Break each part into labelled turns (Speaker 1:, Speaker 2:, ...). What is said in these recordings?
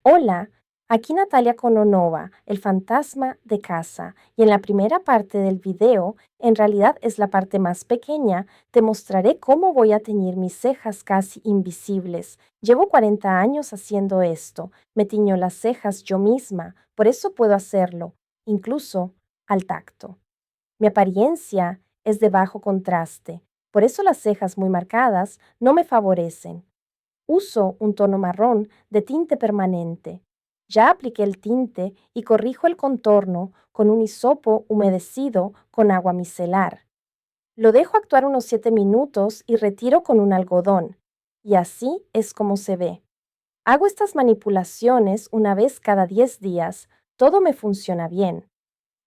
Speaker 1: Hola, aquí Natalia Kononova, el fantasma de casa, y en la primera parte del video, en realidad es la parte más pequeña, te mostraré cómo voy a teñir mis cejas casi invisibles. Llevo 40 años haciendo esto, me tiño las cejas yo misma, por eso puedo hacerlo, incluso al tacto. Mi apariencia es de bajo contraste, por eso las cejas muy marcadas no me favorecen. Uso un tono marrón de tinte permanente. Ya apliqué el tinte y corrijo el contorno con un hisopo humedecido con agua micelar. Lo dejo actuar unos 7 minutos y retiro con un algodón. Y así es como se ve. Hago estas manipulaciones una vez cada 10 días. Todo me funciona bien.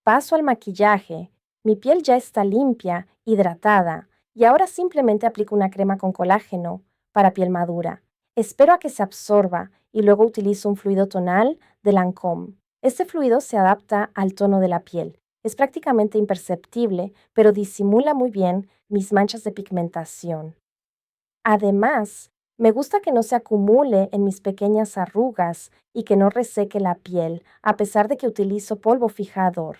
Speaker 1: Paso al maquillaje. Mi piel ya está limpia, hidratada, y ahora simplemente aplico una crema con colágeno para piel madura. Espero a que se absorba y luego utilizo un fluido tonal de Lancôme. Este fluido se adapta al tono de la piel. Es prácticamente imperceptible, pero disimula muy bien mis manchas de pigmentación. Además, me gusta que no se acumule en mis pequeñas arrugas y que no reseque la piel, a pesar de que utilizo polvo fijador.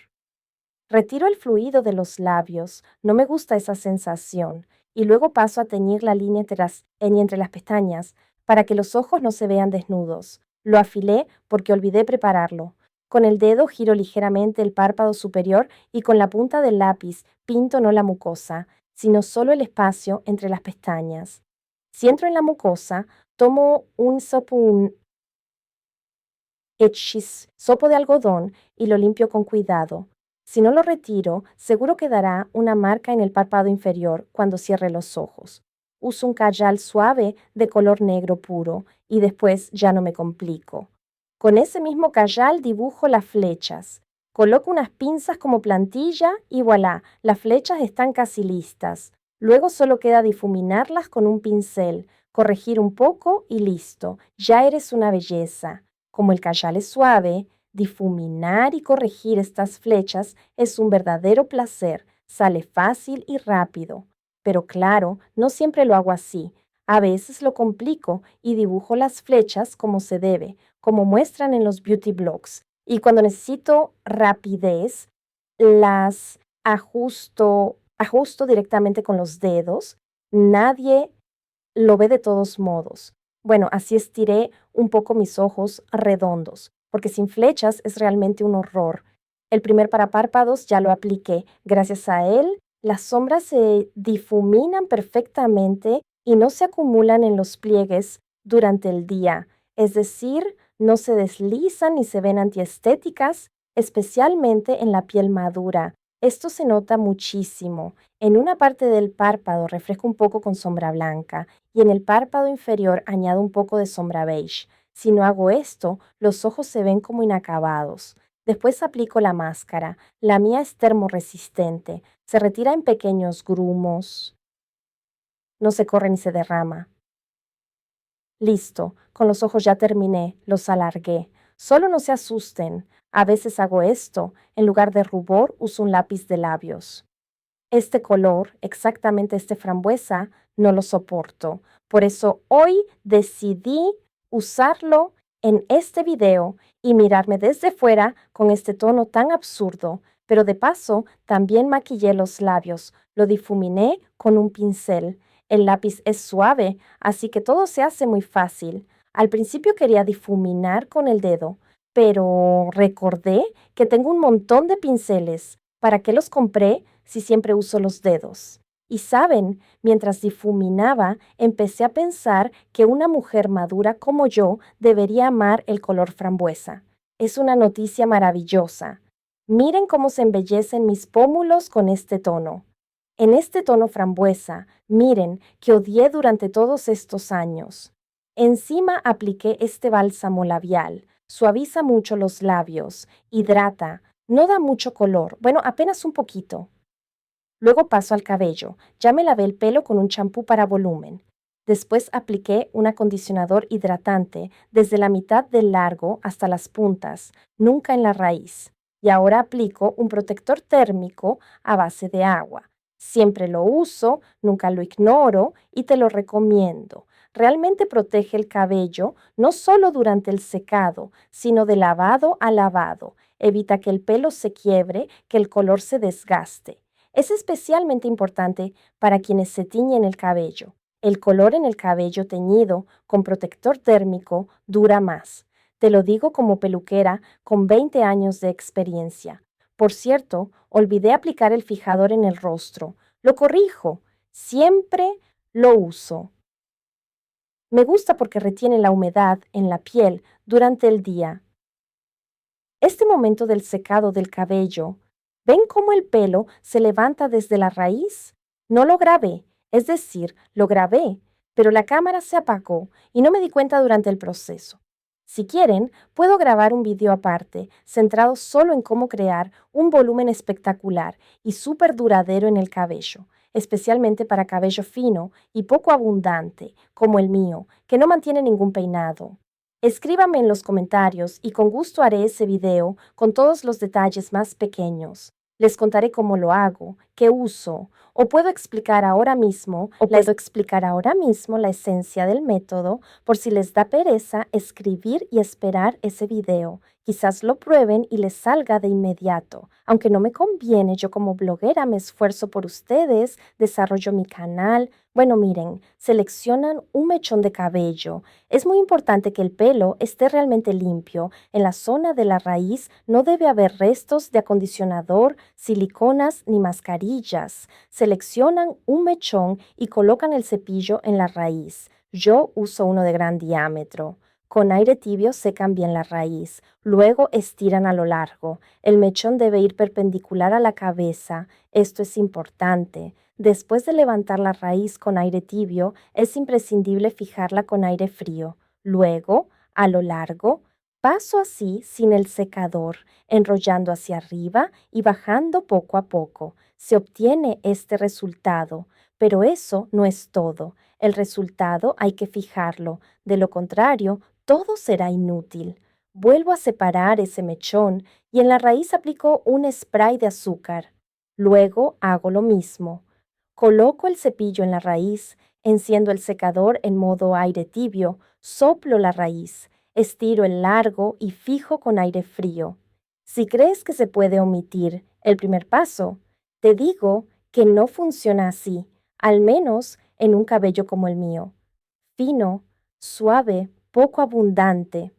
Speaker 1: Retiro el fluido de los labios, no me gusta esa sensación, y luego paso a teñir la línea entre las pestañas para que los ojos no se vean desnudos. Lo afilé porque olvidé prepararlo. Con el dedo giro ligeramente el párpado superior y con la punta del lápiz pinto no la mucosa, sino solo el espacio entre las pestañas. Si entro en la mucosa, tomo un sopo de algodón y lo limpio con cuidado. Si no lo retiro, seguro quedará una marca en el párpado inferior cuando cierre los ojos. Uso un cayal suave de color negro puro y después ya no me complico. Con ese mismo cayal dibujo las flechas. Coloco unas pinzas como plantilla y voilà, las flechas están casi listas. Luego solo queda difuminarlas con un pincel, corregir un poco y listo. Ya eres una belleza. Como el cayal es suave, difuminar y corregir estas flechas es un verdadero placer, sale fácil y rápido. Pero claro, no siempre lo hago así. A veces lo complico y dibujo las flechas como se debe, como muestran en los beauty blogs. Y cuando necesito rapidez, las ajusto directamente con los dedos. Nadie lo ve de todos modos. Bueno, así estiré un poco mis ojos redondos, porque sin flechas es realmente un horror. El primer parapárpados ya lo apliqué. Gracias a él, las sombras se difuminan perfectamente y no se acumulan en los pliegues durante el día. Es decir, no se deslizan ni se ven antiestéticas, especialmente en la piel madura. Esto se nota muchísimo. En una parte del párpado refresco un poco con sombra blanca y en el párpado inferior añado un poco de sombra beige. Si no hago esto, los ojos se ven como inacabados. Después aplico la máscara. La mía es termorresistente. Se retira en pequeños grumos. No se corre ni se derrama. Listo, con los ojos ya terminé, los alargué. Solo no se asusten. A veces hago esto. En lugar de rubor uso un lápiz de labios. Este color, exactamente este frambuesa, no lo soporto. Por eso hoy decidí usarlo en este video y mirarme desde fuera con este tono tan absurdo. Pero de paso, también maquillé los labios. Lo difuminé con un pincel. El lápiz es suave, así que todo se hace muy fácil. Al principio quería difuminar con el dedo, pero recordé que tengo un montón de pinceles. ¿Para qué los compré si siempre uso los dedos? Y saben, mientras difuminaba, empecé a pensar que una mujer madura como yo debería amar el color frambuesa. Es una noticia maravillosa. Miren cómo se embellecen mis pómulos con este tono. En este tono frambuesa, miren que odié durante todos estos años. Encima apliqué este bálsamo labial. Suaviza mucho los labios, hidrata, no da mucho color, bueno, apenas un poquito. Luego paso al cabello. Ya me lavé el pelo con un champú para volumen. Después apliqué un acondicionador hidratante desde la mitad del largo hasta las puntas, nunca en la raíz. Y ahora aplico un protector térmico a base de agua. Siempre lo uso, nunca lo ignoro y te lo recomiendo. realmente protege el cabello no solo durante el secado, sino de lavado a lavado. Evita que el pelo se quiebre, que el color se desgaste. Es especialmente importante para quienes se tiñen el cabello. El color en el cabello teñido con protector térmico dura más. Te lo digo como peluquera con 20 años de experiencia. Por cierto, olvidé aplicar el fijador en el rostro. Lo corrijo. Siempre lo uso. Me gusta porque retiene la humedad en la piel durante el día. Este momento del secado del cabello, ¿ven cómo el pelo se levanta desde la raíz? No lo grabé, es decir, lo grabé, pero la cámara se apagó y no me di cuenta durante el proceso. Si quieren, puedo grabar un video aparte, centrado solo en cómo crear un volumen espectacular y súper duradero en el cabello, especialmente para cabello fino y poco abundante, como el mío, que no mantiene ningún peinado. Escríbame en los comentarios y con gusto haré ese video con todos los detalles más pequeños. Les contaré cómo lo hago, qué uso, o puedo explicar ahora mismo, la esencia del método por si les da pereza escribir y esperar ese video. Quizás lo prueben y les salga de inmediato. Aunque no me conviene, yo como bloguera me esfuerzo por ustedes, desarrollo mi canal. Bueno, miren, seleccionan un mechón de cabello. Es muy importante que el pelo esté realmente limpio. En la zona de la raíz no debe haber restos de acondicionador, siliconas ni mascarillas. Seleccionan un mechón y colocan el cepillo en la raíz. Yo uso uno de gran diámetro. Con aire tibio secan bien la raíz. Luego estiran a lo largo. El mechón debe ir perpendicular a la cabeza. Esto es importante. Después de levantar la raíz con aire tibio, es imprescindible fijarla con aire frío. Luego, a lo largo, paso así sin el secador, enrollando hacia arriba y bajando poco a poco. Se obtiene este resultado, pero eso no es todo. El resultado hay que fijarlo. De lo contrario, todo será inútil. Vuelvo a separar ese mechón y en la raíz aplico un spray de azúcar. Luego hago lo mismo. Coloco el cepillo en la raíz, enciendo el secador en modo aire tibio, soplo la raíz, estiro el largo y fijo con aire frío. Si crees que se puede omitir el primer paso, te digo que no funciona así, al menos en un cabello como el mío. Fino, suave, poco abundante.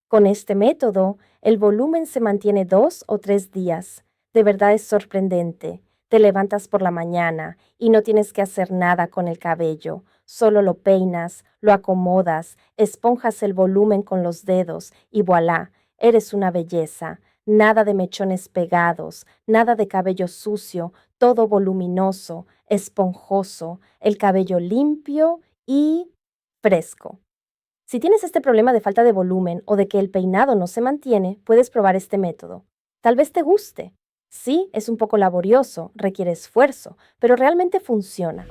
Speaker 1: Con este método, el volumen se mantiene 2 o 3 días. De verdad es sorprendente. Te levantas por la mañana y no tienes que hacer nada con el cabello. Solo lo peinas, lo acomodas, esponjas el volumen con los dedos y voilà, eres una belleza. Nada de mechones pegados, nada de cabello sucio, todo voluminoso, esponjoso, el cabello limpio y fresco. Si tienes este problema de falta de volumen o de que el peinado no se mantiene, puedes probar este método. Tal vez te guste. Sí, es un poco laborioso, requiere esfuerzo, pero realmente funciona.